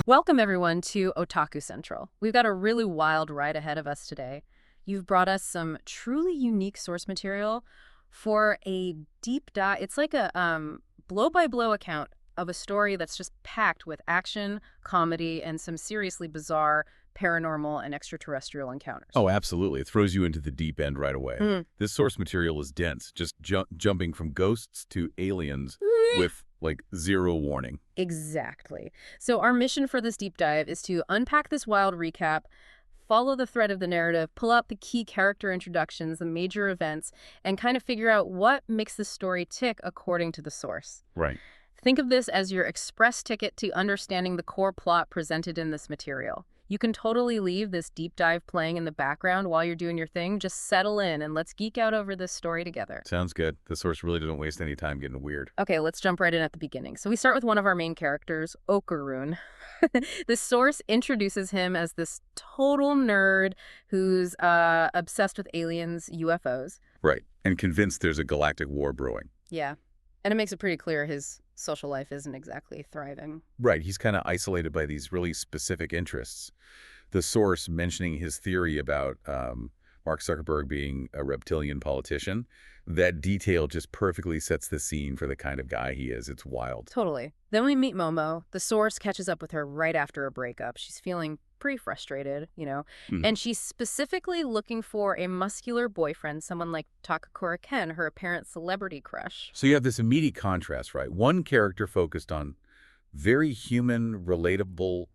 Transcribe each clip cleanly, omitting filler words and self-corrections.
Welcome, everyone, to Otaku Central. We've got a really wild ride ahead of us today. You've brought us some truly unique source material for a deep dive. It's like a blow-by-blow account of a story that's just packed with action, comedy, and some seriously bizarre paranormal and extraterrestrial encounters. Oh, absolutely. It throws you into the deep end right away. Mm. This source material is dense, just jumping from ghosts to aliens with, like, zero warning. Exactly. So our mission for this deep dive is to unpack this wild recap, follow the thread of the narrative, pull out the key character introductions, the major events, and kind of figure out what makes the story tick according to the source. Right. Think of this as your express ticket to understanding the core plot presented in this material. You can totally leave this deep dive playing in the background while you're doing your thing. Just settle in and let's geek out over this story together. Sounds good. The source really doesn't waste any time getting weird. Okay, let's jump right in at the beginning. So we start with one of our main characters, Okarun. The source introduces him as this total nerd who's obsessed with aliens, UFOs. Right. And convinced there's a galactic war brewing. Yeah. And it makes it pretty clear his social life isn't exactly thriving. Right. He's kind of isolated by these really specific interests. The source mentioning his theory about Mark Zuckerberg being a reptilian politician, that detail just perfectly sets the scene for the kind of guy he is. It's wild. Totally. Then we meet Momo. The source catches up with her right after a breakup. She's feeling pretty frustrated, and she's specifically looking for a muscular boyfriend, someone like Takakura and her apparent celebrity crush. So you have this immediate contrast, right? One character focused on very human, relatable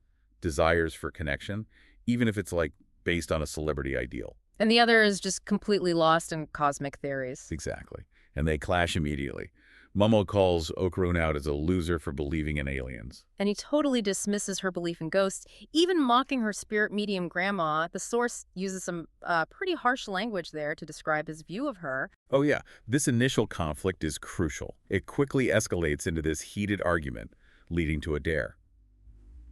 desires for connection, even if it's like based on a celebrity ideal. And the other is just completely lost in cosmic theories. Exactly. And they clash immediately. Momo calls Okarun out as a loser for believing in aliens. And he totally dismisses her belief in ghosts, even mocking her spirit medium grandma. The source uses some pretty harsh language there to describe his view of her. Oh yeah, this initial conflict is crucial. It quickly escalates into this heated argument, leading to a dare.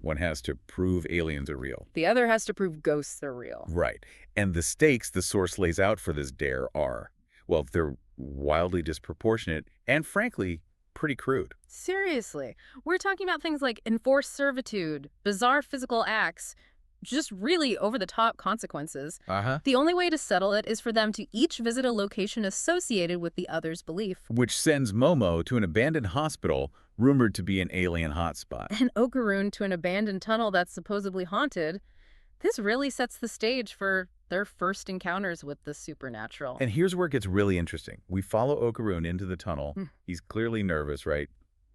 One has to prove aliens are real. The other has to prove ghosts are real. Right. And the stakes the source lays out for this dare are, well, they're wildly disproportionate and, frankly, pretty crude. Seriously. We're talking about things like enforced servitude, bizarre physical acts, just really over-the-top consequences. The only way to settle it is for them to each visit a location associated with the other's belief. Which sends Momo to an abandoned hospital rumored to be an alien hotspot. And Okarun to an abandoned tunnel that's supposedly haunted. This really sets the stage for their first encounters with the supernatural. And here's where it gets really interesting. We follow Okarun into the tunnel. He's clearly nervous, right?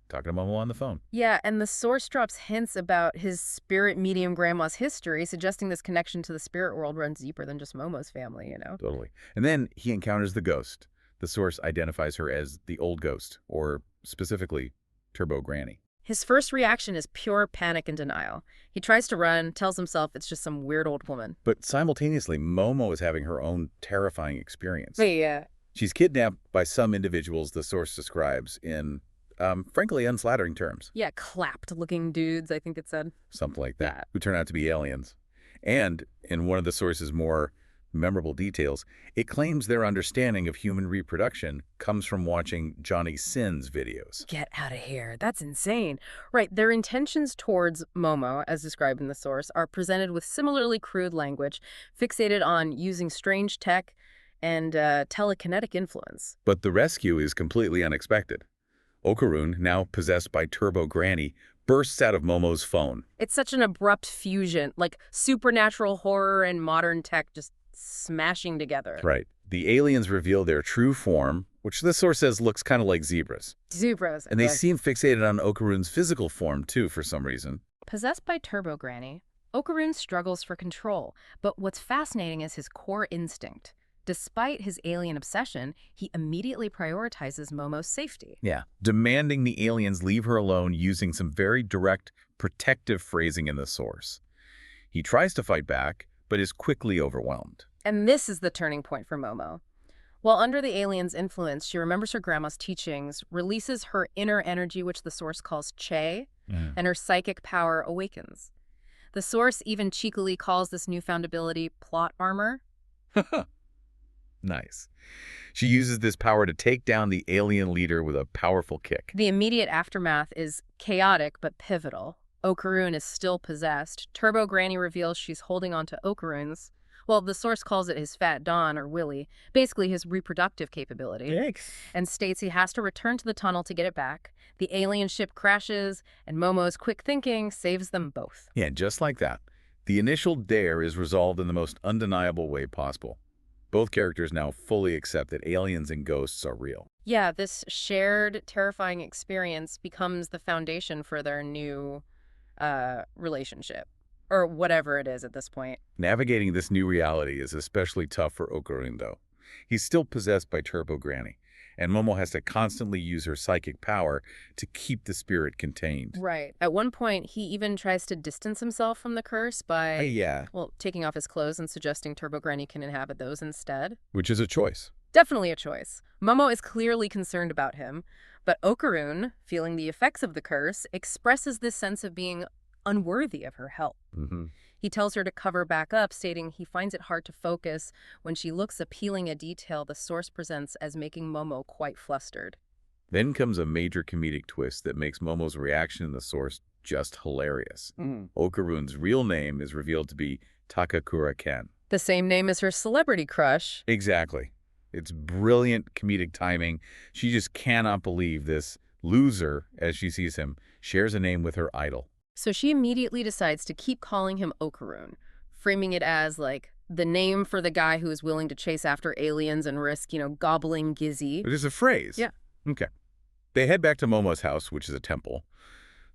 Talking to Momo on the phone. Yeah, and the source drops hints about his spirit medium grandma's history, suggesting this connection to the spirit world runs deeper than just Momo's family, Totally. And then he encounters the ghost. The source identifies her as the old ghost, or specifically, Turbo Granny. His first reaction is pure panic and denial. He tries to run, tells himself it's just some weird old woman. But simultaneously, Momo is having her own terrifying experience. Yeah. She's kidnapped by some individuals the source describes in, frankly, unflattering terms. Yeah, clapped-looking dudes, I think it said. Something like that, who turn out to be aliens. And in one of the source's more memorable details, it claims their understanding of human reproduction comes from watching Johnny Sin's videos. Get out of here. That's insane. Right, their intentions towards Momo, as described in the source, are presented with similarly crude language, fixated on using strange tech and telekinetic influence. But the rescue is completely unexpected. Okarun, now possessed by Turbo Granny, bursts out of Momo's phone. It's such an abrupt fusion, like supernatural horror and modern tech just smashing together. Right. The aliens reveal their true form, which the source says looks kind of like zebras. Zebras. And they seem fixated on Okarun's physical form, too, for some reason. Possessed by Turbo Granny, Okarun struggles for control, but what's fascinating is his core instinct. Despite his alien obsession, he immediately prioritizes Momo's safety. Yeah, demanding the aliens leave her alone using some very direct, protective phrasing in the source. He tries to fight back, but is quickly overwhelmed. And this is the turning point for Momo. While under the alien's influence, she remembers her grandma's teachings, releases her inner energy, which the source calls Che, and her psychic power awakens. The source even cheekily calls this newfound ability plot armor. Nice. She uses this power to take down the alien leader with a powerful kick. The immediate aftermath is chaotic but pivotal. Okarun is still possessed. Turbo Granny reveals she's holding on to Okarun's, well, the source calls it his fat Don or Willy, basically his reproductive capability, Yikes. and states he has to return to the tunnel to get it back. The alien ship crashes, and Momo's quick thinking saves them both. Yeah, just like that. The initial dare is resolved in the most undeniable way possible. Both characters now fully accept that aliens and ghosts are real. Yeah, this shared, terrifying experience becomes the foundation for their new relationship, or whatever it is at this point. Navigating this new reality is especially tough for Okarun, though. He's still possessed by Turbo Granny, and Momo has to constantly use her psychic power to keep the spirit contained. Right. At one point, he even tries to distance himself from the curse by, Yeah. well, taking off his clothes and suggesting Turbo Granny can inhabit those instead. Which is a choice. Definitely a choice. Momo is clearly concerned about him, but Okarun, feeling the effects of the curse, expresses this sense of being unworthy of her help. He tells her to cover back up, stating he finds it hard to focus when she looks appealing a detail the source presents as making Momo quite flustered. Then comes a major comedic twist that makes Momo's reaction in the source just hilarious. Okarun's real name is revealed to be Takakura-ken. The same name as her celebrity crush. Exactly. It's brilliant comedic timing. She just cannot believe this loser, as she sees him, shares a name with her idol. So she immediately decides to keep calling him Okarun, framing it as, like, the name for the guy who is willing to chase after aliens and risk, gobbling Gizzy. It is a phrase. Yeah. Okay. They head back to Momo's house, which is a temple.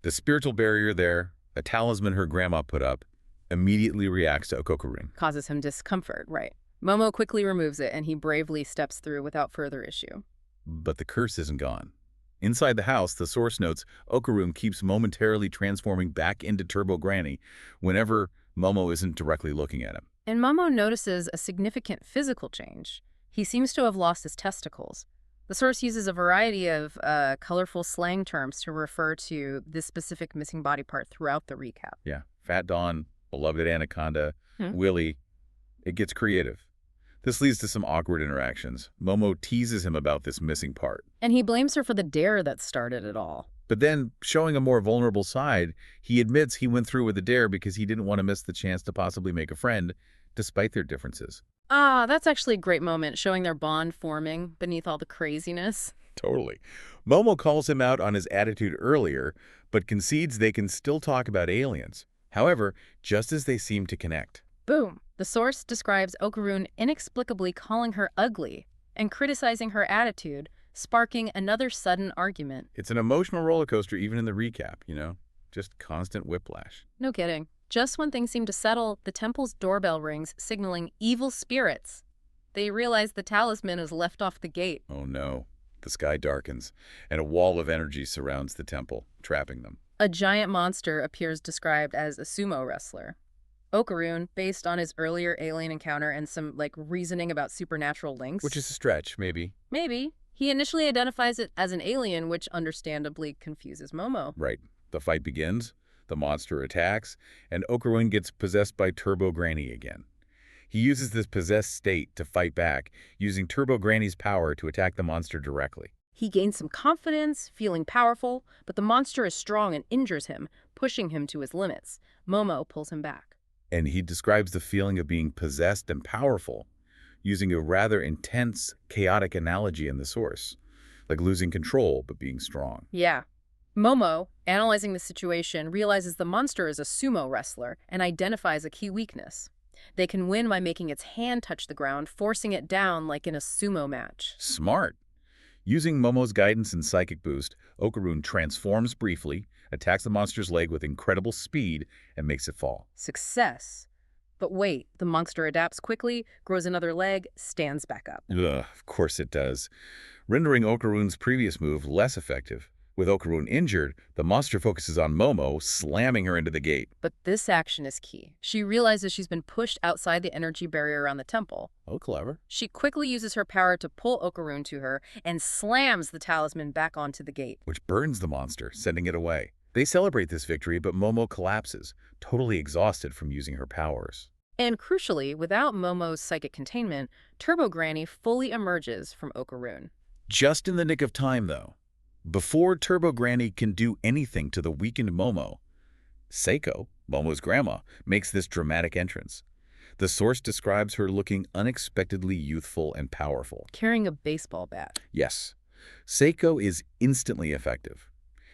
The spiritual barrier there, a talisman her grandma put up, immediately reacts to Okarun. Causes him discomfort, right. Momo quickly removes it, and he bravely steps through without further issue. But the curse isn't gone. Inside the house, the source notes Okarun keeps momentarily transforming back into Turbo Granny whenever Momo isn't directly looking at him. And Momo notices a significant physical change. He seems to have lost his testicles. The source uses a variety of colorful slang terms to refer to this specific missing body part throughout the recap. Yeah. Fat Don, beloved anaconda, Willy. It gets creative. This leads to some awkward interactions. Momo teases him about this missing part. And he blames her for the dare that started it all. But then, showing a more vulnerable side, he admits he went through with the dare because he didn't want to miss the chance to possibly make a friend, despite their differences. Ah, that's actually a great moment, showing their bond forming beneath all the craziness. Totally. Momo calls him out on his attitude earlier, but concedes they can still talk about aliens. However, just as they seem to connect. Boom. The source describes Okarun inexplicably calling her ugly and criticizing her attitude, sparking another sudden argument. It's an emotional roller coaster even in the recap, Just constant whiplash. No kidding. Just when things seem to settle, the temple's doorbell rings, signaling evil spirits. They realize the talisman is left off the gate. Oh no. The sky darkens, and a wall of energy surrounds the temple, trapping them. A giant monster appears described as a sumo wrestler. Okarun, based on his earlier alien encounter and some, reasoning about supernatural links. Which is a stretch, maybe. Maybe. He initially identifies it as an alien, which understandably confuses Momo. Right. The fight begins, the monster attacks, and Okarun gets possessed by Turbo Granny again. He uses this possessed state to fight back, using Turbo Granny's power to attack the monster directly. He gains some confidence, feeling powerful, but the monster is strong and injures him, pushing him to his limits. Momo pulls him back. And he describes the feeling of being possessed and powerful, using a rather intense, chaotic analogy in the source, like losing control but being strong. Yeah. Momo, analyzing the situation, realizes the monster is a sumo wrestler and identifies a key weakness. They can win by making its hand touch the ground, forcing it down like in a sumo match. Smart. Using Momo's guidance and psychic boost, Okarun transforms briefly, attacks the monster's leg with incredible speed, and makes it fall. Success. But wait, the monster adapts quickly, grows another leg, stands back up. Ugh, of course it does, rendering Okarun's previous move less effective. With Okarun injured, the monster focuses on Momo, slamming her into the gate. But this action is key. She realizes she's been pushed outside the energy barrier around the temple. Oh, clever. She quickly uses her power to pull Okarun to her and slams the talisman back onto the gate. Which burns the monster, sending it away. They celebrate this victory, but Momo collapses, totally exhausted from using her powers. And crucially, without Momo's psychic containment, Turbo Granny fully emerges from Okarun. Just in the nick of time, though. Before Turbo Granny can do anything to the weakened Momo, Seiko, Momo's grandma, makes this dramatic entrance. The source describes her looking unexpectedly youthful and powerful. Carrying a baseball bat. Yes, Seiko is instantly effective.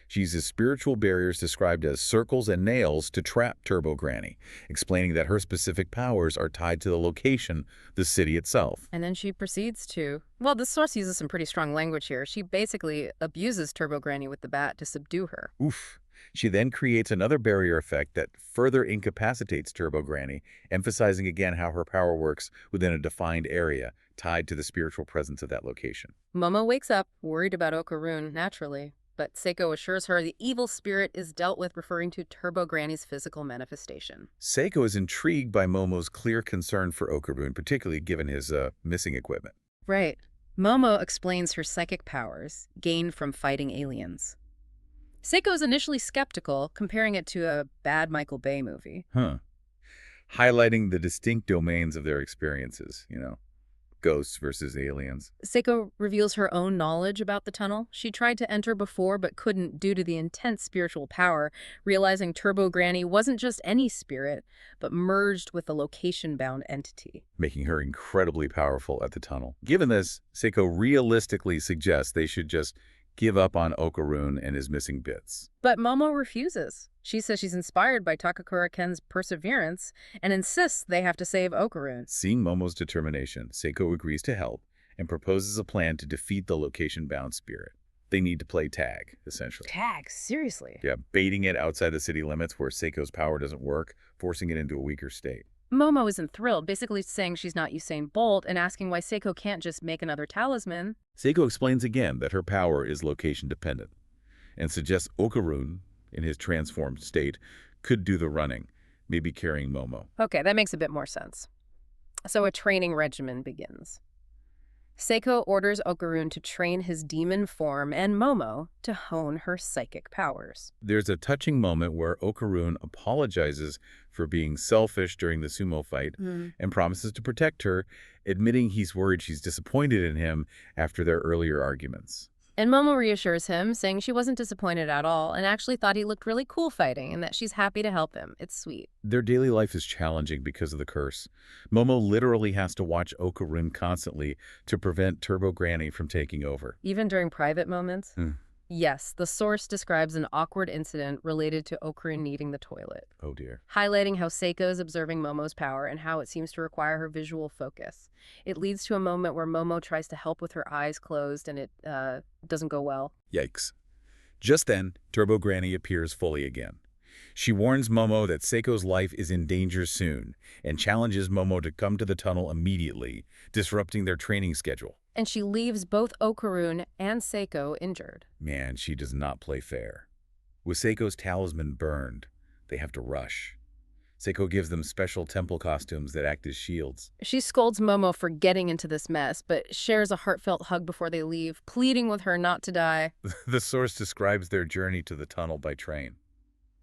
She uses spiritual barriers described as circles and nails to trap Turbo Granny, explaining that her specific powers are tied to the location, the city itself. And then she proceeds to... Well, the source uses some pretty strong language here. She basically abuses Turbo Granny with the bat to subdue her. Oof. She then creates another barrier effect that further incapacitates Turbo Granny, emphasizing again how her power works within a defined area, tied to the spiritual presence of that location. Momo wakes up, worried about Okarun, naturally. But Seiko assures her the evil spirit is dealt with, referring to Turbo Granny's physical manifestation. Seiko is intrigued by Momo's clear concern for Okarun, particularly given his missing equipment. Right. Momo explains her psychic powers, gained from fighting aliens. Seiko is initially skeptical, comparing it to a bad Michael Bay movie. Highlighting the distinct domains of their experiences, ghosts versus aliens. Seiko reveals her own knowledge about the tunnel. She tried to enter before but couldn't due to the intense spiritual power, realizing Turbo Granny wasn't just any spirit, but merged with a location-bound entity. Making her incredibly powerful at the tunnel. Given this, Seiko realistically suggests they should just give up on Okarun and his missing bits. But Momo refuses. She says she's inspired by Takakura Ken's perseverance and insists they have to save Okarun. Seeing Momo's determination, Seiko agrees to help and proposes a plan to defeat the location-bound spirit. They need to play tag, essentially. Tag? Seriously? Yeah, baiting it outside the city limits where Seiko's power doesn't work, forcing it into a weaker state. Momo isn't thrilled, basically saying she's not Usain Bolt and asking why Seiko can't just make another talisman. Seiko explains again that her power is location-dependent and suggests Okarun, in his transformed state, could do the running, maybe carrying Momo. Okay, that makes a bit more sense. So a training regimen begins. Seiko orders Okarun to train his demon form and Momo to hone her psychic powers. There's a touching moment where Okarun apologizes for being selfish during the sumo fight and promises to protect her, admitting he's worried she's disappointed in him after their earlier arguments. And Momo reassures him, saying she wasn't disappointed at all and actually thought he looked really cool fighting and that she's happy to help him. It's sweet. Their daily life is challenging because of the curse. Momo literally has to watch Okarun constantly to prevent Turbo Granny from taking over. Even during private moments? Yes, the source describes an awkward incident related to Okarun needing the toilet. Oh dear. Highlighting how Seiko is observing Momo's power and how it seems to require her visual focus. It leads to a moment where Momo tries to help with her eyes closed and it doesn't go well. Yikes. Just then, Turbo Granny appears fully again. She warns Momo that Seiko's life is in danger soon and challenges Momo to come to the tunnel immediately, disrupting their training schedule. And she leaves both Okarun and Seiko injured. Man, she does not play fair. With Seiko's talisman burned, they have to rush. Seiko gives them special temple costumes that act as shields. She scolds Momo for getting into this mess, but shares a heartfelt hug before they leave, pleading with her not to die. The source describes their journey to the tunnel by train.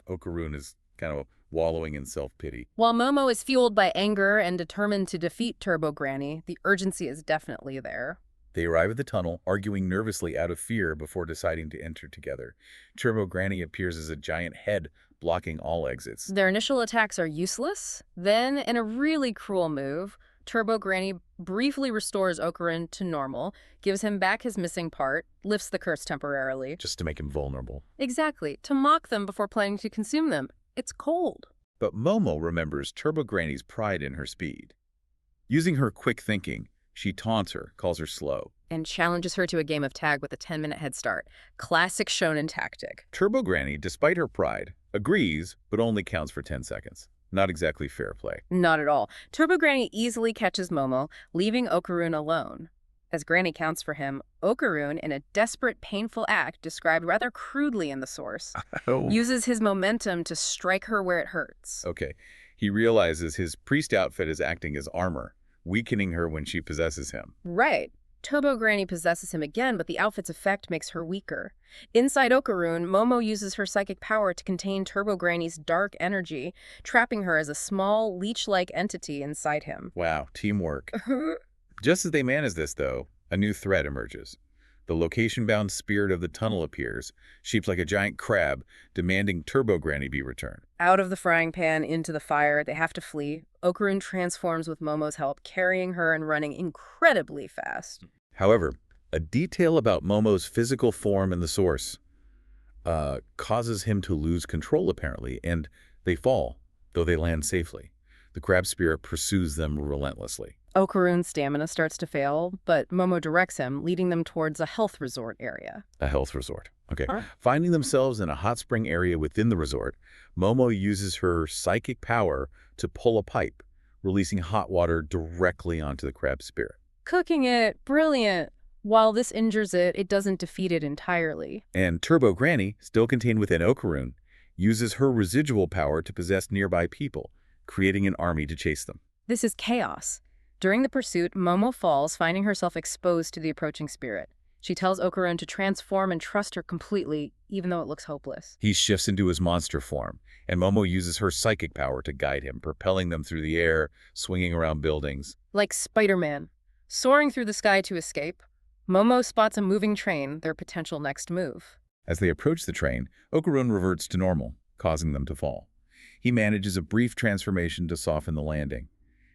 Okarun is kind of wallowing in self-pity. While Momo is fueled by anger and determined to defeat Turbo Granny, the urgency is definitely there. They arrive at the tunnel, arguing nervously out of fear before deciding to enter together. Turbo Granny appears as a giant head, blocking all exits. Their initial attacks are useless. Then, in a really cruel move, Turbo Granny briefly restores Okarun to normal, gives him back his missing part, lifts the curse temporarily. Just to make him vulnerable. Exactly, to mock them before planning to consume them. It's cold. But Momo remembers Turbo Granny's pride in her speed. Using her quick thinking, she taunts her, calls her slow. And challenges her to a game of tag with a 10-minute head start. Classic shonen tactic. Turbo Granny, despite her pride, agrees, but only counts for 10 seconds. Not exactly fair play. Not at all. Turbo Granny easily catches Momo, leaving Okarun alone. As Granny counts for him, Okarun, in a desperate, painful act described rather crudely in the source, uses his momentum to strike her where it hurts. Okay. He realizes his priest outfit is acting as armor, weakening her when she possesses him. Right. Turbo Granny possesses him again, but the outfit's effect makes her weaker. Inside Okarun, Momo uses her psychic power to contain Turbo Granny's dark energy, trapping her as a small, leech-like entity inside him. Wow, teamwork. Just as they manage this, though, a new threat emerges. The location-bound spirit of the tunnel appears, shaped like a giant crab, demanding Turbo Granny be returned. Out of the frying pan into the fire, they have to flee. Okarun transforms with Momo's help, carrying her and running incredibly fast. However, a detail about Momo's physical form in the source causes him to lose control, apparently, and they fall, though they land safely. The crab spirit pursues them relentlessly. Okarun's stamina starts to fail, but Momo directs him, leading them towards a health resort area. A health resort. Okay. Huh? Finding themselves in a hot spring area within the resort, Momo uses her psychic power to pull a pipe, releasing hot water directly onto the crab spirit. Cooking it, brilliant. While this injures it, it doesn't defeat it entirely. And Turbo Granny, still contained within Okarun, uses her residual power to possess nearby people, creating an army to chase them. This is chaos. During the pursuit, Momo falls, finding herself exposed to the approaching spirit. She tells Okarun to transform and trust her completely, even though it looks hopeless. He shifts into his monster form, and Momo uses her psychic power to guide him, propelling them through the air, swinging around buildings. Like Spider-Man, soaring through the sky to escape, Momo spots a moving train, their potential next move. As they approach the train, Okarun reverts to normal, causing them to fall. He manages a brief transformation to soften the landing.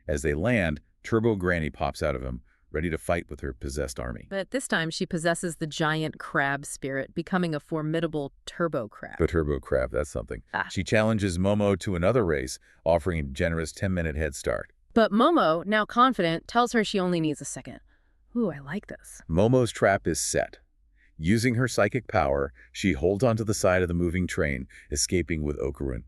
As they land, Turbo Granny pops out of him, ready to fight with her possessed army. But this time she possesses the giant crab spirit, becoming a formidable turbo crab. The Turbo Crab, that's something. Ah. She challenges Momo to another race, offering a generous 10-minute head start. But Momo, now confident, tells her she only needs a second. Ooh, I like this. Momo's trap is set. Using her psychic power, she holds onto the side of the moving train, escaping with Okarun.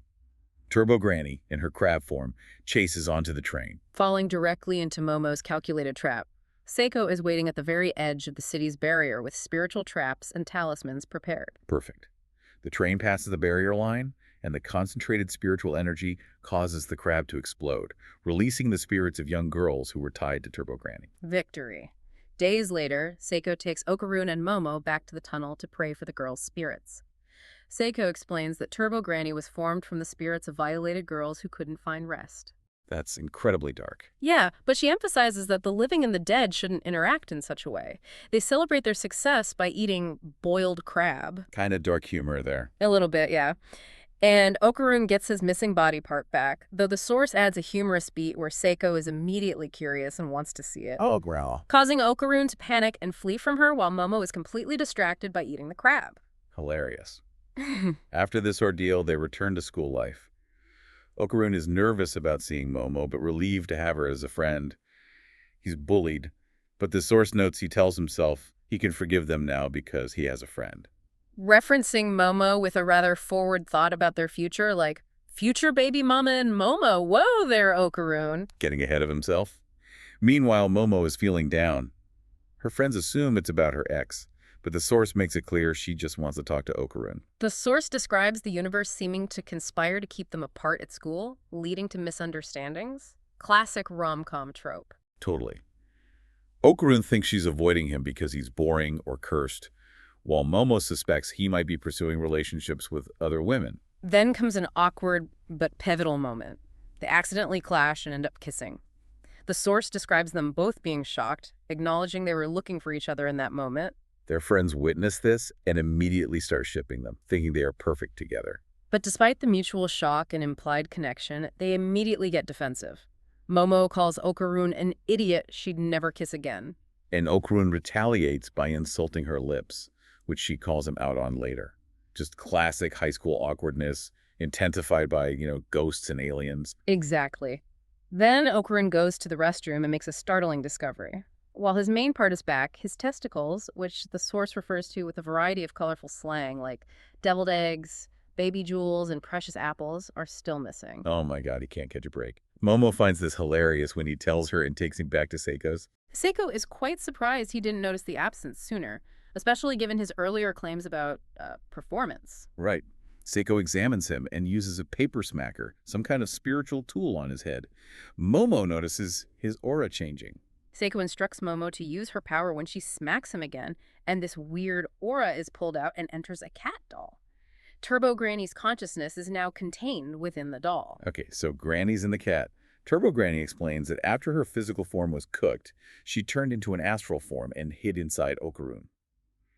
Turbo Granny, in her crab form, chases onto the train. Falling directly into Momo's calculated trap, Seiko is waiting at the very edge of the city's barrier with spiritual traps and talismans prepared. Perfect. The train passes the barrier line, and the concentrated spiritual energy causes the crab to explode, releasing the spirits of young girls who were tied to Turbo Granny. Victory. Days later, Seiko takes Okarun and Momo back to the tunnel to pray for the girls' spirits. Seiko explains that Turbo Granny was formed from the spirits of violated girls who couldn't find rest. That's incredibly dark. Yeah, but she emphasizes that the living and the dead shouldn't interact in such a way. They celebrate their success by eating boiled crab. Kind of dark humor there. A little bit, yeah. And Okarun gets his missing body part back, though the source adds a humorous beat where Seiko is immediately curious and wants to see it, Oh, growl. causing Okarun to panic and flee from her while Momo is completely distracted by eating the crab. Hilarious. After this ordeal, they return to school life. Okarun is nervous about seeing Momo, but relieved to have her as a friend. He's bullied, but the source notes he tells himself he can forgive them now because he has a friend. Referencing Momo with a rather forward thought about their future, like, future baby mama and Momo, whoa there, Okarun. Getting ahead of himself. Meanwhile, Momo is feeling down. Her friends assume it's about her ex, but the source makes it clear she just wants to talk to Okarun. The source describes the universe seeming to conspire to keep them apart at school, leading to misunderstandings. Classic rom-com trope. Totally. Okarun thinks she's avoiding him because he's boring or cursed, while Momo suspects he might be pursuing relationships with other women. Then comes an awkward but pivotal moment. They accidentally clash and end up kissing. The source describes them both being shocked, acknowledging they were looking for each other in that moment. Their friends witness this and immediately start shipping them, thinking they are perfect together. But despite the mutual shock and implied connection, they immediately get defensive. Momo calls Okarun an idiot she'd never kiss again. And Okarun retaliates by insulting her lips, which she calls him out on later. Just classic high school awkwardness, intensified by, ghosts and aliens. Exactly. Then Okarun goes to the restroom and makes a startling discovery. While his main part is back, his testicles, which the source refers to with a variety of colorful slang like deviled eggs, baby jewels, and precious apples, are still missing. Oh my god, he can't catch a break. Momo finds this hilarious when he tells her and takes him back to Seiko's. Seiko is quite surprised he didn't notice the absence sooner, especially given his earlier claims about performance. Right. Seiko examines him and uses a paper smacker, some kind of spiritual tool on his head. Momo notices his aura changing. Seiko instructs Momo to use her power when she smacks him again, and this weird aura is pulled out and enters a cat doll. Turbo Granny's consciousness is now contained within the doll. Okay, so Granny's in the cat. Turbo Granny explains that after her physical form was cooked, she turned into an astral form and hid inside Okarun.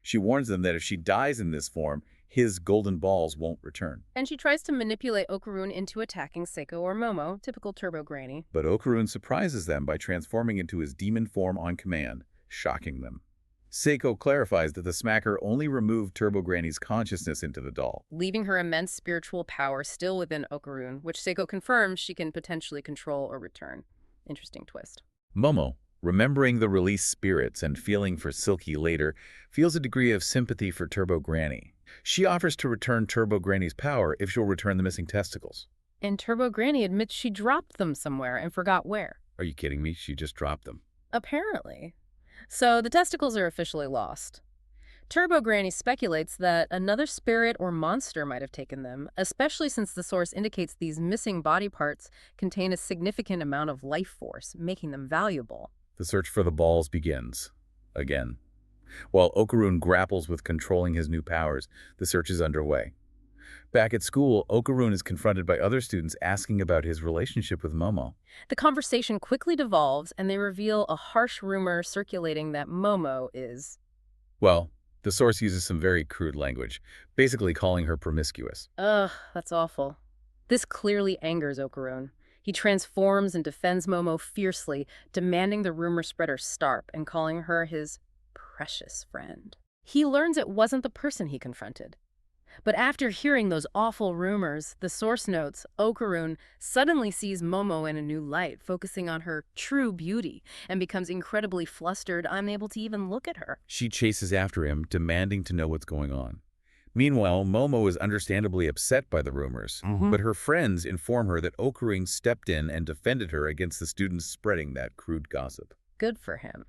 She warns them that if she dies in this form, his golden balls won't return. And she tries to manipulate Okarun into attacking Seiko or Momo, typical Turbo Granny. But Okarun surprises them by transforming into his demon form on command, shocking them. Seiko clarifies that the smacker only removed Turbo Granny's consciousness into the doll, leaving her immense spiritual power still within Okarun, which Seiko confirms she can potentially control or return. Interesting twist. Momo, remembering the released spirits and feeling for Silky later, feels a degree of sympathy for Turbo Granny. She offers to return Turbo Granny's power if she'll return the missing testicles. And Turbo Granny admits she dropped them somewhere and forgot where. Are you kidding me? She just dropped them. Apparently. So the testicles are officially lost. Turbo Granny speculates that another spirit or monster might have taken them, especially since the source indicates these missing body parts contain a significant amount of life force, making them valuable. The search for the balls begins. Again. While Okarun grapples with controlling his new powers, the search is underway. Back at school, Okarun is confronted by other students asking about his relationship with Momo. The conversation quickly devolves, and they reveal a harsh rumor circulating that Momo is... Well, the source uses some very crude language, basically calling her promiscuous. Ugh, that's awful. This clearly angers Okarun. He transforms and defends Momo fiercely, demanding the rumor spreader stop and calling her his precious friend. He learns it wasn't the person he confronted. But after hearing those awful rumors, the source notes, Okarun suddenly sees Momo in a new light, focusing on her true beauty, and becomes incredibly flustered, unable to even look at her. She chases after him, demanding to know what's going on. Meanwhile, Momo is understandably upset by the rumors, but her friends inform her that Okarun stepped in and defended her against the students spreading that crude gossip. Good for him.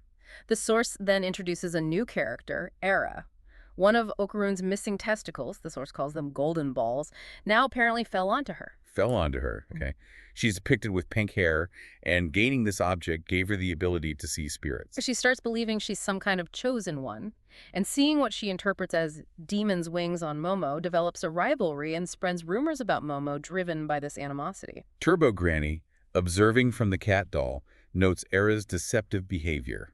The source then introduces a new character, Era. One of Okarun's missing testicles, the source calls them golden balls, now apparently fell onto her. Fell onto her, okay. She's depicted with pink hair, and gaining this object gave her the ability to see spirits. She starts believing she's some kind of chosen one, and seeing what she interprets as demon's wings on Momo develops a rivalry and spreads rumors about Momo driven by this animosity. Turbo Granny, observing from the cat doll, notes Era's deceptive behavior.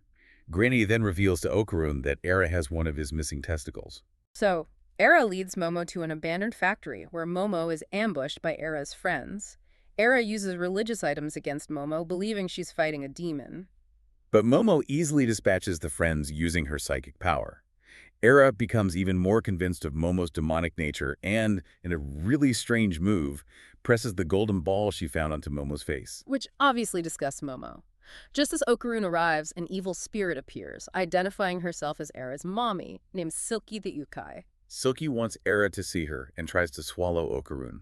Granny then reveals to Okarun that Era has one of his missing testicles. So, Era leads Momo to an abandoned factory where Momo is ambushed by Era's friends. Era uses religious items against Momo, believing she's fighting a demon. But Momo easily dispatches the friends using her psychic power. Era becomes even more convinced of Momo's demonic nature and, in a really strange move, presses the golden ball she found onto Momo's face. Which obviously disgusts Momo. Just as Okarun arrives, an evil spirit appears, identifying herself as Era's mommy, named Silky the Yokai. Silky wants Era to see her and tries to swallow Okarun.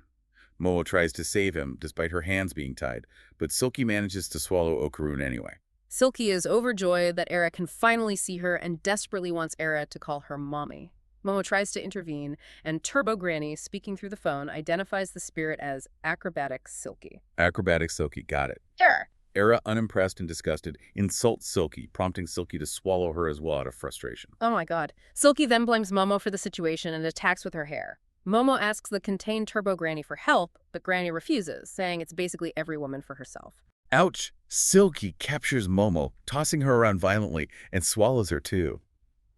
Momo tries to save him despite her hands being tied, but Silky manages to swallow Okarun anyway. Silky is overjoyed that Era can finally see her and desperately wants Era to call her mommy. Momo tries to intervene, and Turbo Granny, speaking through the phone, identifies the spirit as Acrobatic Silky. Acrobatic Silky, got it. Sure. Era, unimpressed and disgusted, insults Silky, prompting Silky to swallow her as well out of frustration. Oh my god. Silky then blames Momo for the situation and attacks with her hair. Momo asks the contained Turbo Granny for help, but Granny refuses, saying it's basically every woman for herself. Ouch! Silky captures Momo, tossing her around violently, and swallows her too.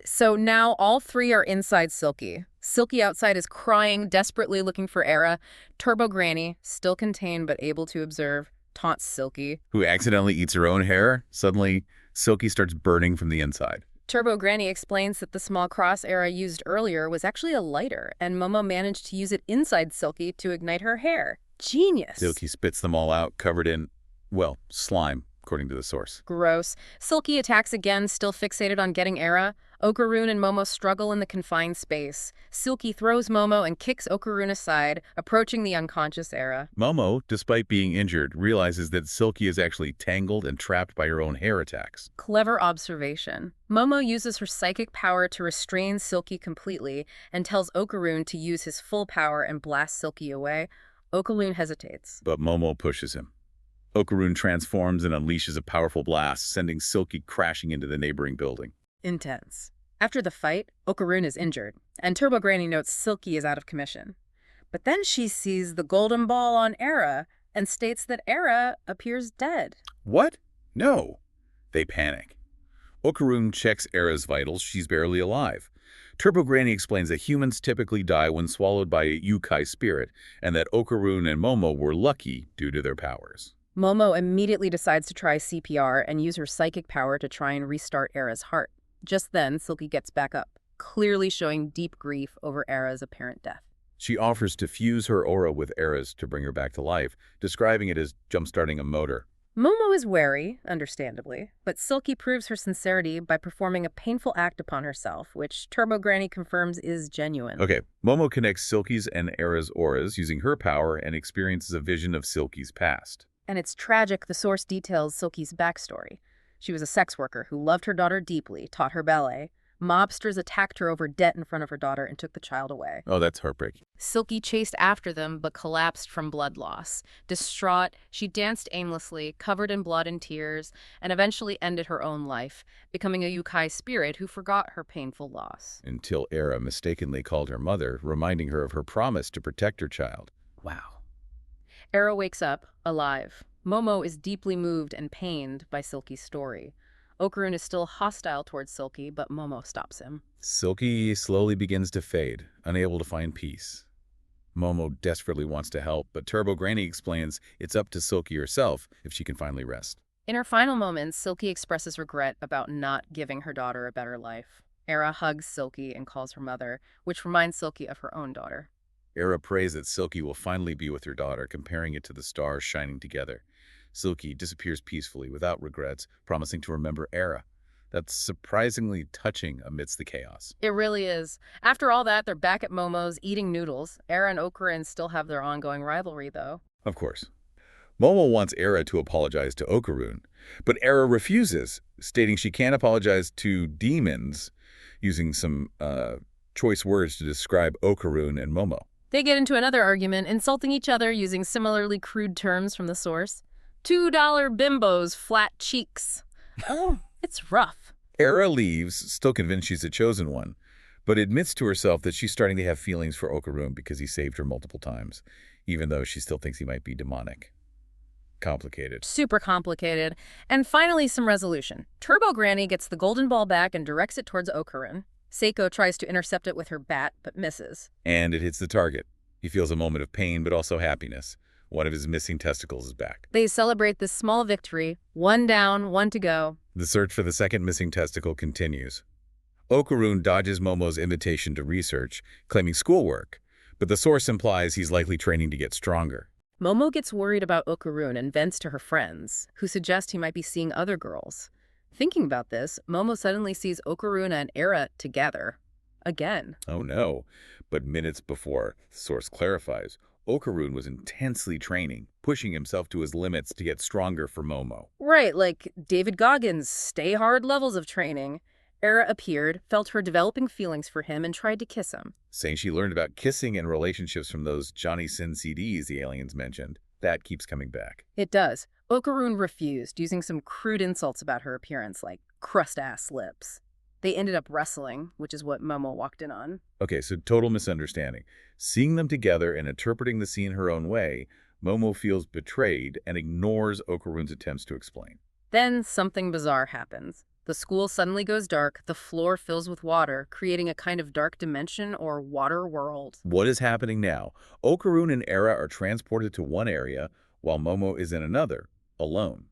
So now all three are inside Silky. Silky outside is crying, desperately looking for Era. Turbo Granny, still contained but able to observe, taunts Silky. Who accidentally eats her own hair. Suddenly, Silky starts burning from the inside. Turbo Granny explains that the small cross Era used earlier was actually a lighter, and Momo managed to use it inside Silky to ignite her hair. Genius! Silky spits them all out, covered in, well, slime, according to the source. Gross. Silky attacks again, still fixated on getting Era. Okarun and Momo struggle in the confined space. Silky throws Momo and kicks Okarun aside, approaching the unconscious Era. Momo, despite being injured, realizes that Silky is actually tangled and trapped by her own hair attacks. Clever observation. Momo uses her psychic power to restrain Silky completely and tells Okarun to use his full power and blast Silky away. Okarun hesitates. But Momo pushes him. Okarun transforms and unleashes a powerful blast, sending Silky crashing into the neighboring building. Intense. After the fight, Okarun is injured, and Turbo Granny notes Silky is out of commission. But then she sees the golden ball on Era and states that Era appears dead. What? No. They panic. Okarun checks Era's vitals. She's barely alive. Turbo Granny explains that humans typically die when swallowed by a Yokai spirit, and that Okarun and Momo were lucky due to their powers. Momo immediately decides to try CPR and use her psychic power to try and restart Era's heart. Just then, Silky gets back up, clearly showing deep grief over Era's apparent death. She offers to fuse her aura with Era's to bring her back to life, describing it as jump-starting a motor. Momo is wary, understandably, but Silky proves her sincerity by performing a painful act upon herself, which Turbo Granny confirms is genuine. Okay, Momo connects Silky's and Era's auras using her power and experiences a vision of Silky's past. And it's tragic the source details Silky's backstory. She was a sex worker who loved her daughter deeply, taught her ballet. Mobsters attacked her over debt in front of her daughter and took the child away. Oh, that's heartbreaking. Silky chased after them but collapsed from blood loss. Distraught, she danced aimlessly, covered in blood and tears, and eventually ended her own life, becoming a Yokai spirit who forgot her painful loss. Until Era mistakenly called her mother, reminding her of her promise to protect her child. Wow. Era wakes up, alive. Momo is deeply moved and pained by Silky's story. Okarun is still hostile towards Silky, but Momo stops him. Silky slowly begins to fade, unable to find peace. Momo desperately wants to help, but Turbo Granny explains it's up to Silky herself if she can finally rest. In her final moments, Silky expresses regret about not giving her daughter a better life. Era hugs Silky and calls her mother, which reminds Silky of her own daughter. Era prays that Silky will finally be with her daughter, comparing it to the stars shining together. Silky disappears peacefully without regrets, promising to remember Era. That's surprisingly touching amidst the chaos. It really is. After all that, they're back at Momo's eating noodles. Era and Okarun still have their ongoing rivalry, though. Of course. Momo wants Era to apologize to Okarun, but Era refuses, stating she can't apologize to demons, using some choice words to describe Okarun and Momo. They get into another argument, insulting each other using similarly crude terms from the source. $2 bimbos, flat cheeks. Oh, it's rough. Era leaves, still convinced she's the chosen one, but admits to herself that she's starting to have feelings for Okarun because he saved her multiple times, even though she still thinks he might be demonic. Complicated. Super complicated. And finally, some resolution. Turbo Granny gets the golden ball back and directs it towards Okarun. Seiko tries to intercept it with her bat, but misses. And it hits the target. He feels a moment of pain, but also happiness. One of his missing testicles is back. They celebrate this small victory. 1 down, 1 to go. The search for the second missing testicle continues. Okarun dodges Momo's invitation to research, claiming schoolwork, but the source implies he's likely training to get stronger. Momo gets worried about Okarun and vents to her friends, who suggest he might be seeing other girls. Thinking about this, Momo suddenly sees Okarun and Era together. Again. Oh no. But minutes before, the source clarifies, Okarun was intensely training, pushing himself to his limits to get stronger for Momo. Right, like David Goggins' stay hard levels of training. Era appeared, felt her developing feelings for him, and tried to kiss him. Saying she learned about kissing and relationships from those Johnny Sin CDs the aliens mentioned. That keeps coming back. It does. Okarun refused, using some crude insults about her appearance, like crust-ass lips. They ended up wrestling, which is what Momo walked in on. Okay, so total misunderstanding. Seeing them together and interpreting the scene her own way, Momo feels betrayed and ignores Okarun's attempts to explain. Then something bizarre happens. The school suddenly goes dark, the floor fills with water, creating a kind of dark dimension or water world. What is happening now? Okarun and Era are transported to one area, while Momo is in another, alone.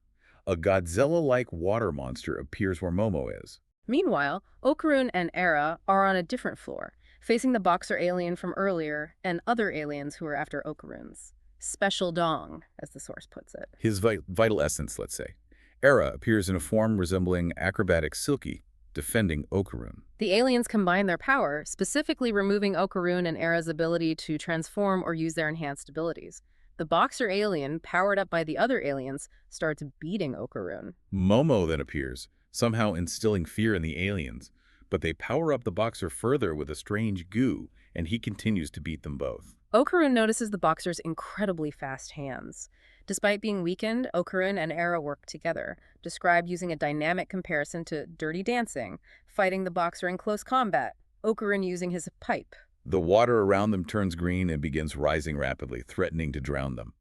A Godzilla-like water monster appears where Momo is. Meanwhile, Okarun and Era are on a different floor, facing the boxer alien from earlier and other aliens who are after Okarun's special dong, as the source puts it. His vital essence, let's say. Era appears in a form resembling acrobatic Silky, defending Okarun. The aliens combine their power, specifically removing Okarun and Era's ability to transform or use their enhanced abilities. The boxer alien, powered up by the other aliens, starts beating Okarun. Momo then appears, somehow instilling fear in the aliens, but they power up the boxer further with a strange goo, and he continues to beat them both. Okarun notices the boxer's incredibly fast hands. Despite being weakened, Okarun and Era work together, described using a dynamic comparison to Dirty Dancing, fighting the boxer in close combat, Okarun using his pipe. The water around them turns green and begins rising rapidly, threatening to drown them.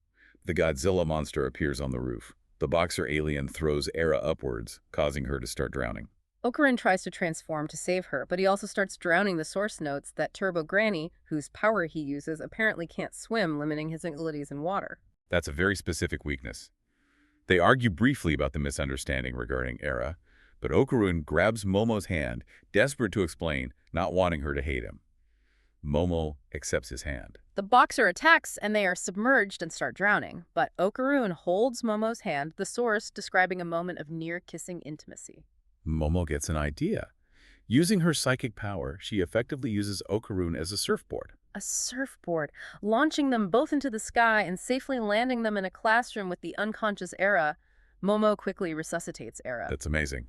The Godzilla monster appears on the roof. The boxer alien throws Era upwards, causing her to start drowning. Okarun tries to transform to save her, but he also starts drowning the source notes that Turbo Granny, whose power he uses, apparently can't swim, limiting his abilities in water. That's a very specific weakness. They argue briefly about the misunderstanding regarding Era, but Okarun grabs Momo's hand, desperate to explain, not wanting her to hate him. Momo accepts his hand. The boxer attacks and they are submerged and start drowning, but Okarun holds Momo's hand, the source describing a moment of near-kissing intimacy. Momo gets an idea. Using her psychic power, she effectively uses Okarun as a surfboard. A surfboard, launching them both into the sky and safely landing them in a classroom with the unconscious Era. Momo quickly resuscitates Era. That's amazing.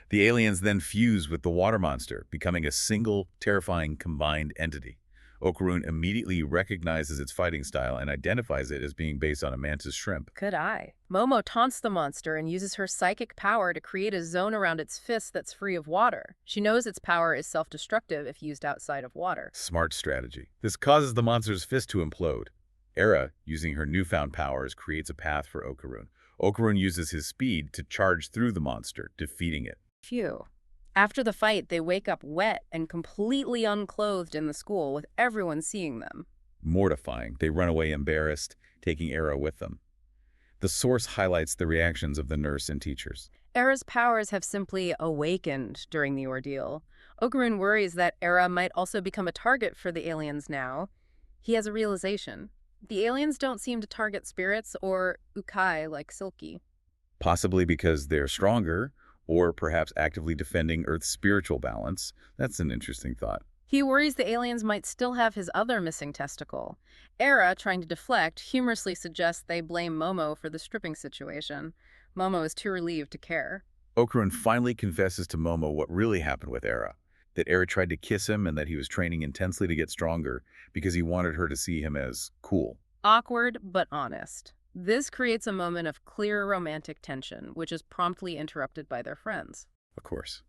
The aliens then fuse with the water monster, becoming a single, terrifying, combined entity. Okarun immediately recognizes its fighting style and identifies it as being based on a mantis shrimp. Good eye. Momo taunts the monster and uses her psychic power to create a zone around its fist that's free of water. She knows its power is self-destructive if used outside of water. Smart strategy. This causes the monster's fist to implode. Era, using her newfound powers, creates a path for Okarun. Okarun uses his speed to charge through the monster, defeating it. Phew. After the fight, they wake up wet and completely unclothed in the school, with everyone seeing them. Mortifying, they run away embarrassed, taking Era with them. The source highlights the reactions of the nurse and teachers. Era's powers have simply awakened during the ordeal. Okarun worries that Era might also become a target for the aliens now. He has a realization. The aliens don't seem to target spirits or Yokai like Silky. Possibly because they're stronger, or perhaps actively defending Earth's spiritual balance. That's an interesting thought. He worries the aliens might still have his other missing testicle. Era, trying to deflect, humorously suggests they blame Momo for the stripping situation. Momo is too relieved to care. Okarun finally confesses to Momo what really happened with Era, that Era tried to kiss him and that he was training intensely to get stronger because he wanted her to see him as cool. Awkward, but honest. This creates a moment of clear romantic tension, which is promptly interrupted by their friends. Of course.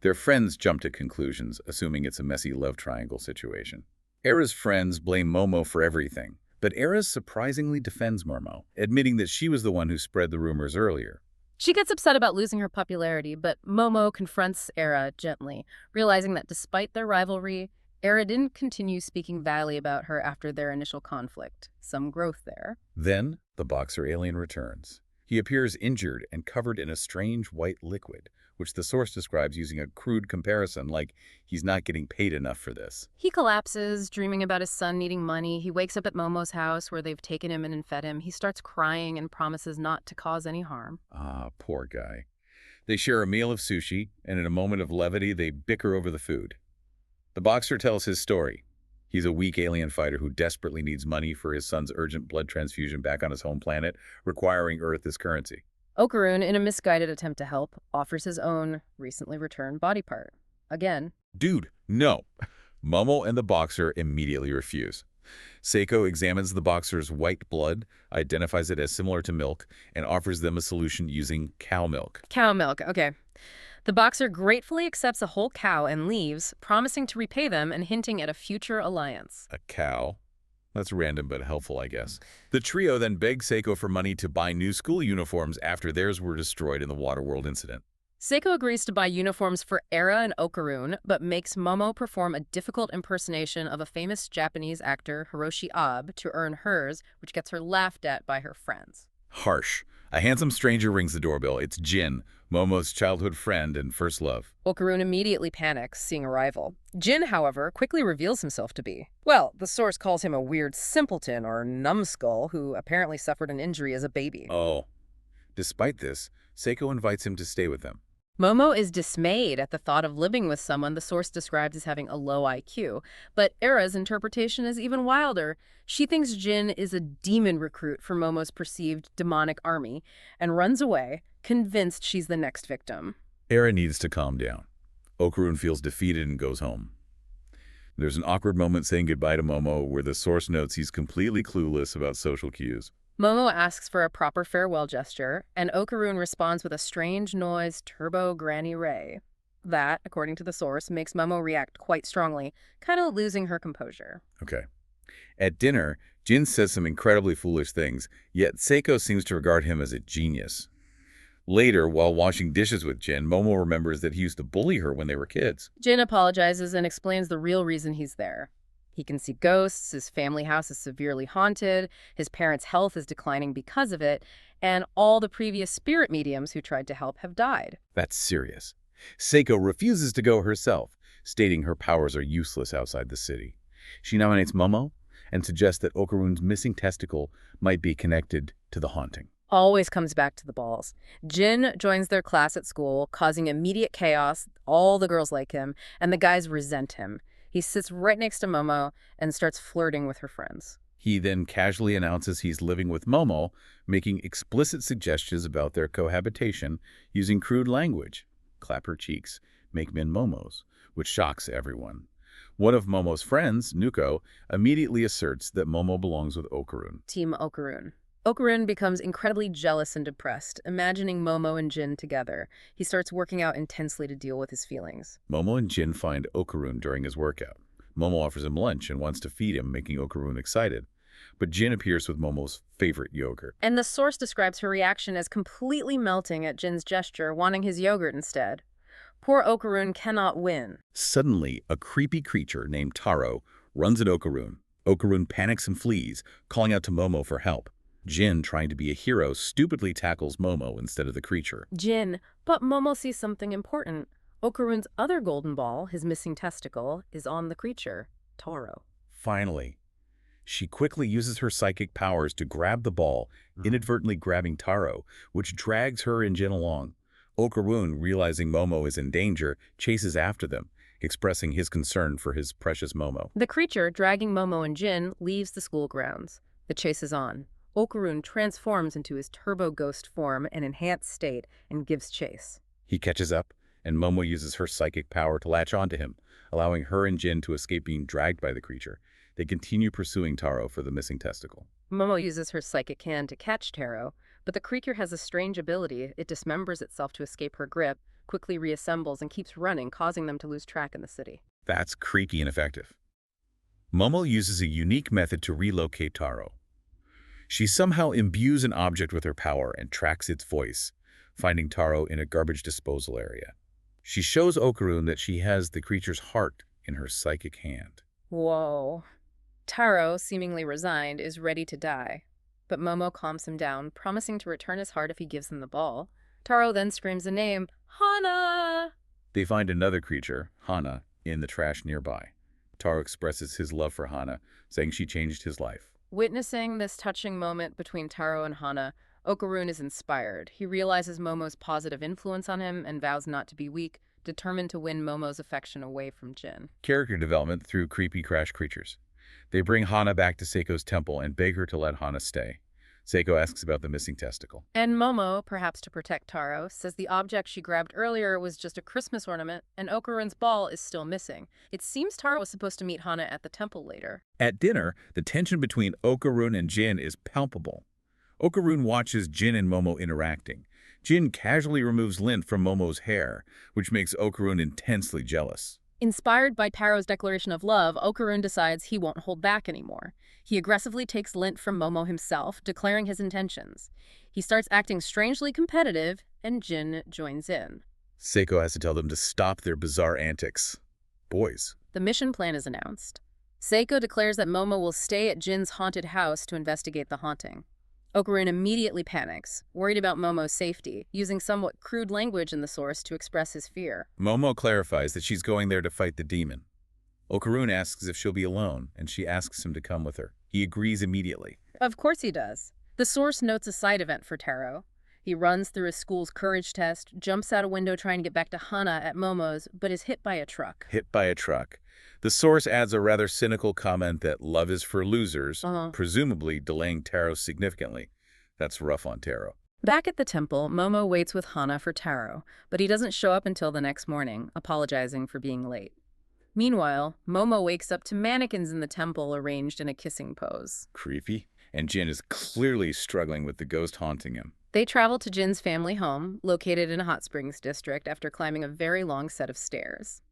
Their friends jump to conclusions, assuming it's a messy love triangle situation. Era's friends blame Momo for everything, but Era surprisingly defends Momo, admitting that she was the one who spread the rumors earlier. She gets upset about losing her popularity, but Momo confronts Era gently, realizing that despite their rivalry, Era didn't continue speaking badly about her after their initial conflict. Some growth there. Then, the boxer alien returns. He appears injured and covered in a strange white liquid, which the source describes using a crude comparison like he's not getting paid enough for this. He collapses, dreaming about his son needing money. He wakes up at Momo's house where they've taken him and fed him. He starts crying and promises not to cause any harm. Ah, poor guy. They share a meal of sushi, and in a moment of levity, they bicker over the food. The boxer tells his story. He's a weak alien fighter who desperately needs money for his son's urgent blood transfusion back on his home planet, requiring Earth as currency. Okarun, in a misguided attempt to help, offers his own, recently returned body part. Again. Dude, no. Momo and the boxer immediately refuse. Seiko examines the boxer's white blood, identifies it as similar to milk, and offers them a solution using cow milk. Cow milk, okay. The boxer gratefully accepts a whole cow and leaves, promising to repay them and hinting at a future alliance. A cow? That's random but helpful, I guess. The trio then begs Seiko for money to buy new school uniforms after theirs were destroyed in the Waterworld incident. Seiko agrees to buy uniforms for Era and Okarun, but makes Momo perform a difficult impersonation of a famous Japanese actor, Hiroshi Abe, to earn hers, which gets her laughed at by her friends. Harsh. A handsome stranger rings the doorbell. It's Jin, Momo's childhood friend and first love. Okarun immediately panics, seeing a rival. Jin, however, quickly reveals himself to be. Well, the source calls him a weird simpleton or numbskull who apparently suffered an injury as a baby. Oh. Despite this, Seiko invites him to stay with them. Momo is dismayed at the thought of living with someone the source describes as having a low IQ, but Era's interpretation is even wilder. She thinks Jin is a demon recruit for Momo's perceived demonic army and runs away, convinced she's the next victim. Era needs to calm down. Okarun feels defeated and goes home. There's an awkward moment saying goodbye to Momo where the source notes he's completely clueless about social cues. Momo asks for a proper farewell gesture, and Okarun responds with a strange noise, Turbo Granny Ray. That, according to the source, makes Momo react quite strongly, kind of losing her composure. Okay. At dinner, Jin says some incredibly foolish things, yet Seiko seems to regard him as a genius. Later, while washing dishes with Jin, Momo remembers that he used to bully her when they were kids. Jin apologizes and explains the real reason he's there. He can see ghosts, his family house is severely haunted, his parents' health is declining because of it, and all the previous spirit mediums who tried to help have died. That's serious. Seiko refuses to go herself, stating her powers are useless outside the city. She nominates Momo and suggests that Okarun's missing testicle might be connected to the haunting. Always comes back to the balls. Jin joins their class at school, causing immediate chaos. All the girls like him, and the guys resent him. He sits right next to Momo and starts flirting with her friends. He then casually announces he's living with Momo, making explicit suggestions about their cohabitation using crude language. Clap her cheeks, make men Momos, which shocks everyone. One of Momo's friends, Nuko, immediately asserts that Momo belongs with Okarun. Team Okarun. Okarun becomes incredibly jealous and depressed, imagining Momo and Jin together. He starts working out intensely to deal with his feelings. Momo and Jin find Okarun during his workout. Momo offers him lunch and wants to feed him, making Okarun excited. But Jin appears with Momo's favorite yogurt. And the source describes her reaction as completely melting at Jin's gesture, wanting his yogurt instead. Poor Okarun cannot win. Suddenly, a creepy creature named Taro runs at Okarun. Okarun panics and flees, calling out to Momo for help. Jin, trying to be a hero, stupidly tackles Momo instead of the creature. Jin, but Momo sees something important. Okarun's other golden ball, his missing testicle, is on the creature, Taro. Finally, she quickly uses her psychic powers to grab the ball, inadvertently grabbing Taro, which drags her and Jin along. Okarun, realizing Momo is in danger, chases after them, expressing his concern for his precious Momo. The creature, dragging Momo and Jin, leaves the school grounds. The chase is on. Okarun transforms into his turbo ghost form, an enhanced state, and gives chase. He catches up, and Momo uses her psychic power to latch onto him, allowing her and Jin to escape being dragged by the creature. They continue pursuing Taro for the missing testicle. Momo uses her psychic hand to catch Taro, but the creature has a strange ability. It dismembers itself to escape her grip, quickly reassembles, and keeps running, causing them to lose track in the city. That's creepy and effective. Momo uses a unique method to relocate Taro. She somehow imbues an object with her power and tracks its voice, finding Taro in a garbage disposal area. She shows Okarun that she has the creature's heart in her psychic hand. Whoa. Taro, seemingly resigned, is ready to die. But Momo calms him down, promising to return his heart if he gives them the ball. Taro then screams a name, Hana! They find another creature, Hana, in the trash nearby. Taro expresses his love for Hana, saying she changed his life. Witnessing this touching moment between Taro and Hana, Okarun is inspired. He realizes Momo's positive influence on him and vows not to be weak, determined to win Momo's affection away from Jin. Character development through creepy crash creatures. They bring Hana back to Seiko's temple and beg her to let Hana stay. Seiko asks about the missing testicle. And Momo, perhaps to protect Taro, says the object she grabbed earlier was just a Christmas ornament, and Okarun's ball is still missing. It seems Taro was supposed to meet Hana at the temple later. At dinner, the tension between Okarun and Jin is palpable. Okarun watches Jin and Momo interacting. Jin casually removes lint from Momo's hair, which makes Okarun intensely jealous. Inspired by Taro's declaration of love, Okarun decides he won't hold back anymore. He aggressively takes lint from Momo himself, declaring his intentions. He starts acting strangely competitive, and Jin joins in. Seiko has to tell them to stop their bizarre antics. Boys. The mission plan is announced. Seiko declares that Momo will stay at Jin's haunted house to investigate the haunting. Okarun immediately panics, worried about Momo's safety, using somewhat crude language in the source to express his fear. Momo clarifies that she's going there to fight the demon. Okarun asks if she'll be alone, and she asks him to come with her. He agrees immediately. Of course he does. The source notes a side event for Taro. He runs through his school's courage test, jumps out a window trying to get back to Hana at Momo's, but is hit by a truck. Hit by a truck. The source adds a rather cynical comment that love is for losers, presumably delaying Taro significantly. That's rough on Taro. Back at the temple, Momo waits with Hana for Taro, but he doesn't show up until the next morning, apologizing for being late. Meanwhile, Momo wakes up to mannequins in the temple arranged in a kissing pose. Creepy. And Jin is clearly struggling with the ghost haunting him. They travel to Jin's family home, located in a hot springs district, after climbing a very long set of stairs.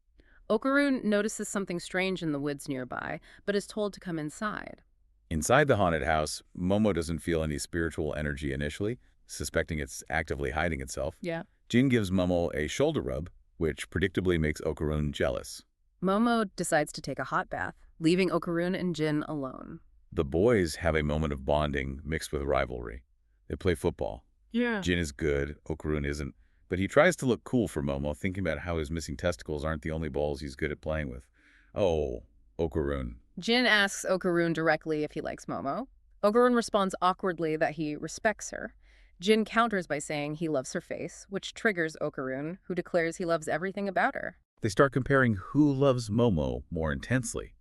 Okarun notices something strange in the woods nearby, but is told to come inside. Inside the haunted house, Momo doesn't feel any spiritual energy initially. suspecting it's actively hiding itself. Yeah. Jin gives Momo a shoulder rub, which predictably makes Okarun jealous. Momo decides to take a hot bath, leaving Okarun and Jin alone. The boys have a moment of bonding mixed with rivalry. They play football. Yeah. Jin is good, Okarun isn't. But he tries to look cool for Momo, thinking about how his missing testicles aren't the only balls he's good at playing with. Oh, Okarun. Jin asks Okarun directly if he likes Momo. Okarun responds awkwardly that he respects her. Jin counters by saying he loves her face, which triggers Okarun, who declares he loves everything about her. They start comparing who loves Momo more intensely.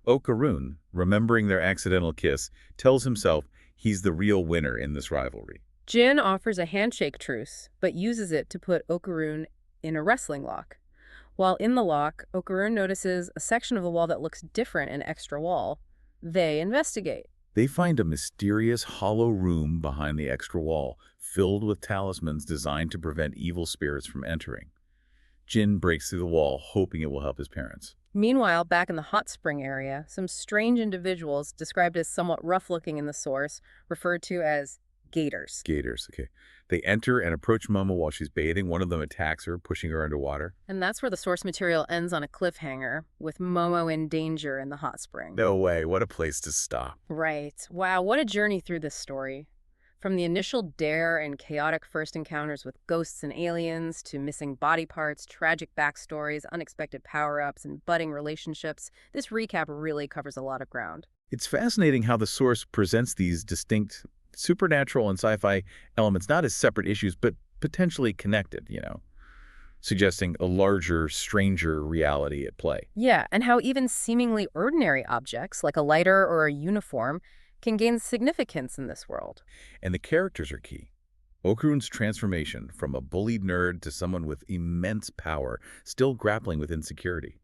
Okarun, remembering their accidental kiss, tells himself he's the real winner in this rivalry. Jin offers a handshake truce, but uses it to put Okarun in a wrestling lock. While in the lock, Okarun notices a section of the wall that looks different in extra wall. They investigate. They find a mysterious hollow room behind the extra wall, filled with talismans designed to prevent evil spirits from entering. Jin breaks through the wall, hoping it will help his parents. Meanwhile, back in the hot spring area, some strange individuals, described as somewhat rough-looking in the source, referred to as gators. Gators, okay. They enter and approach Momo while she's bathing. One of them attacks her, pushing her underwater. And that's where the source material ends on a cliffhanger, with Momo in danger in the hot spring. No way, what a place to stop. Right. Wow, what a journey through this story. From the initial dare and chaotic first encounters with ghosts and aliens, to missing body parts, tragic backstories, unexpected power-ups, and budding relationships, this recap really covers a lot of ground. It's fascinating how the source presents these distinct supernatural and sci-fi elements not as separate issues, but potentially connected, suggesting a larger, stranger reality at play. Yeah, and how even seemingly ordinary objects, like a lighter or a uniform, can gain significance in this world. And the characters are key. Okarun's transformation from a bullied nerd to someone with immense power, still grappling with insecurity.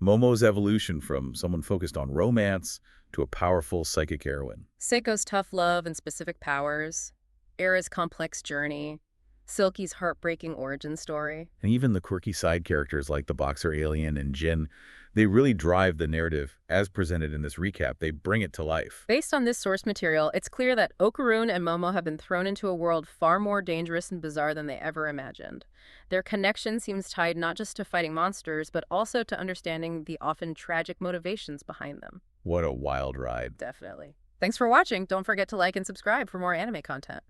Momo's evolution from someone focused on romance to a powerful psychic heroine. Seiko's tough love and specific powers, Era's complex journey, Silky's heartbreaking origin story. And even the quirky side characters like the boxer alien and Jin, they really drive the narrative as presented in this recap. They bring it to life. Based on this source material, it's clear that Okarun and Momo have been thrown into a world far more dangerous and bizarre than they ever imagined. Their connection seems tied not just to fighting monsters, but also to understanding the often tragic motivations behind them. What a wild ride. Definitely. Thanks for watching. Don't forget to like and subscribe for more anime content.